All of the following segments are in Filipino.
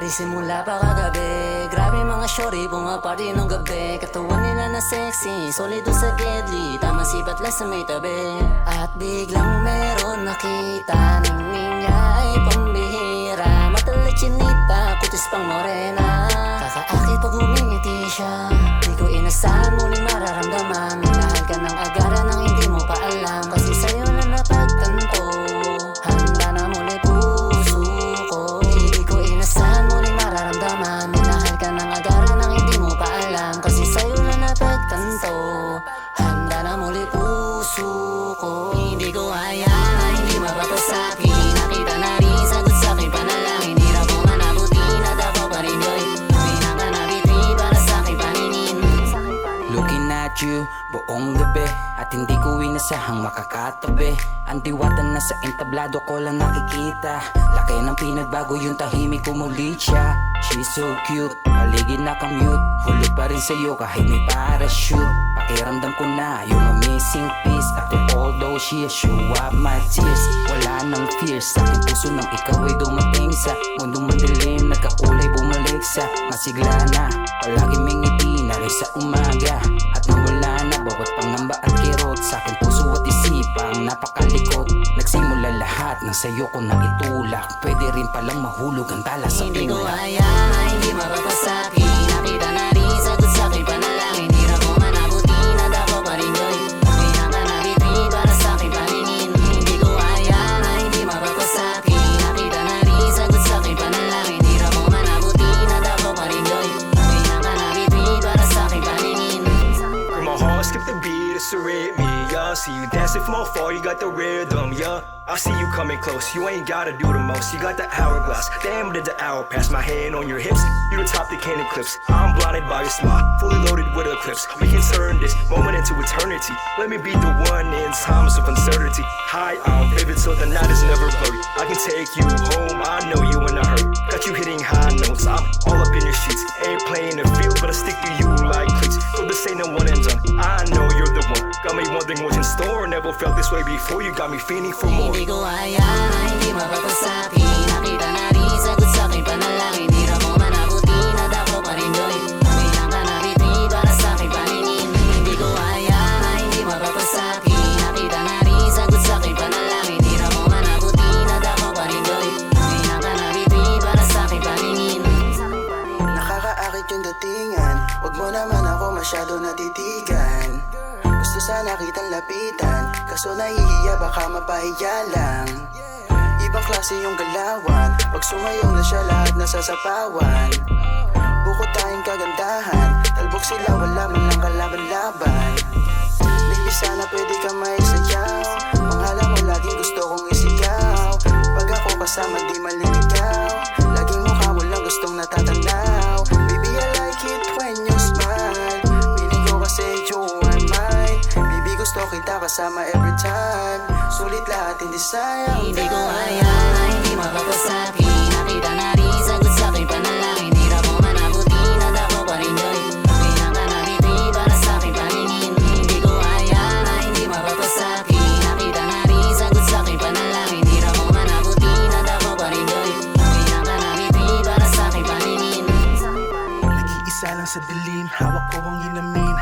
simula pa kagabi. Grabe mga shorty, bumapari nung gabi. Katawan nila na sexy, solido sa gedli. Tamang sipat lang sa may tabi. At biglang meron nakita ng niya ay pambihira. Matalay chinita, kutis pang morena. Kakaakit pag humingiti siya. Di ko inasahan muling mararamdaman. Minahal ka ng agara nang hindi mo pa alam. Kasi sa'yo na napagtanto. Handa na muli puso ko. Hindi ko inasahan muling mararamdaman. Minahal ka ng agara nang hindi mo pa alam. Kasi sa'yo na napagtanto. Handa na muli puso ko. Hindi ko hayaan, hindi mapapasaki. Nakita na rin sagot sa'king panalangin. Hirap ko man abutin at ako pa rin yo'y pinanganabiti para sa'king paningin. Looking at you buong gabi at hindi ko inasahang makakatabi. Ang diwata na sa entablado ko lang nakikita. Laki ng pinagbago yung tahimik umulit siya. She's so cute, paligid nakamute. Huli pa rin sa'yo kahit may parachute. Pakiramdam ko na yung missing piece. After all those years, you wipe my tears. Wala nang fears sa aking puso nang ikaw ay dumating sa mundong madilim. Nagkakulay bumalik sa masigla na. Palagi may ngiti na rin sa umaga. At nawala na bawat pangamba at kirot sa aking puso at isipang napakalikot. Nagsimula lahat ng sayo ko na itulak. Pwede rin palang mahulog ang tala sa Hindi ko pinag. hayaan, hindi mapapasaki. Nakita na rin sagot sa'king panalangin. Hirap ko man abutin at ako pa rin yo'y pinanganabiti para sa'king paningin. Hindi ko hayaan, hindi mapapasaki. Nakita na rin sagot sa'king panalangin. Hirap ko man abutin at ako pa rin yo'y pinanganabiti para sa'king paningin. From my heart, skip the beat, it's a rhythm, yeah. See you dancing from afar, you got the rhythm, yeah. I see you coming close, you ain't gotta do the most. You got the hourglass, damn did the hour pass. My hand on your hips, you the top that can't eclipse. I'm blinded by your smile, fully loaded with eclipse. We can turn this moment into eternity. Let me be the one in times of uncertainty. High, I'm vivid so the night is never blurry. I can take you home, I know you in a hurry. Got you hitting high notes, I'm all up in your sheets. Ain't playing the field, but I stick to you like cleats. So this ain't no one and done, I know you're the one. Got me wondering what's in store, never felt this way before. You got me feeling for more. Hindi ko hayaan, hindi mapapasaki. Nakita na rin sagot sa'king panalangin. Hirap ko man abutin at ako pa rin yo'y pinanganabiti para sa'king paningin. Hindi ko hayaan, hindi mapapasaki. Nakita na rin sagot sa'king panalangin. Hirap ko man abutin at ako pa rin yo'y pinanganabiti para sa'king paningin. Nakakaakit yung datingan. Huwag mo naman ako masyado natitigan. Gusto sana kitang lapitan, kaso nahihiya baka mapahiya lang. Ibang klase yung galawan, pag sumayaw na siya lahat nasasapawan. Bukod tayong kagandahan, talbog sila wala man lang kalaban-laban. Baby sana pwede ka maisayaw, pangalan mo laging gusto kong isigaw. Pag ako kasama di maliligaw, laging mukha mo lang gustong natatanaw. Baby I like it when you smile, piling ko kasi you are mine. Baby gusto kita kasama every time, sulit lahat hindi sayang. Hindi ko hayaan, hindi mapapasaki. Nakita na rin sagot sa'king panalangin. Hirap ko man abutin at ako pa rin yo'y pinanganabiti para sa'king paningin. Hindi ko hayaan, hindi mapapasaki. Nakita na rin sagot sa'king panalangin. Hirap ko man abutin at ako pa rin yo'y pinanganabiti para sa'king paningin. Nag-iisa lang sa dilim, hawak ko ang inamin.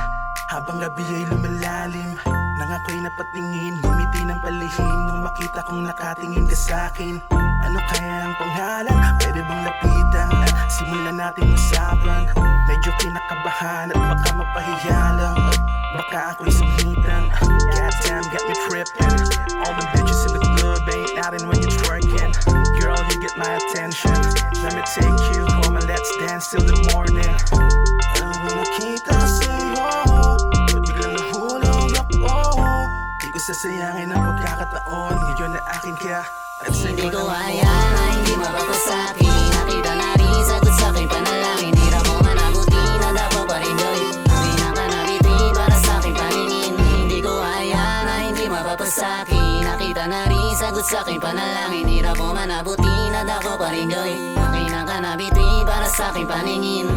Habang gabi ay lumalalim, nang ako'y napatingin, ngumiti ng palihim nung makita kong nakatingin ka sa'kin. Ano kaya ang pangalan? Pwede bang lapitan at simulan natin usapan? Medyo kinakabahan at baka mapahiya lang, baka ako'y sumitan. Goddamn, got me trippin'. All the bitches in the club ain't outin' when you're twerking. Girl, you get my attention. Let me take you home and let's dance till the morning. Ano ba nakita ko sa'yo? Ba't biglang nahulog ako? Di ko sasayangin ang pagkakataon. Ngayon na akin ka at Hindi sa'yo ko na hayaan, hindi mapapasaki. Nakita na rin sagot sa'king panalangin. Hirap ko man abutin at ako pa rin yo'y pinanganabiti para sa'king paningin. Hindi ko hayaan, hindi mapapasaki. Nakita na rin sagot sa'king panalangin. Hirap ko man abutin at ako pa rin yo'y pinanganabiti para sa'king paningin.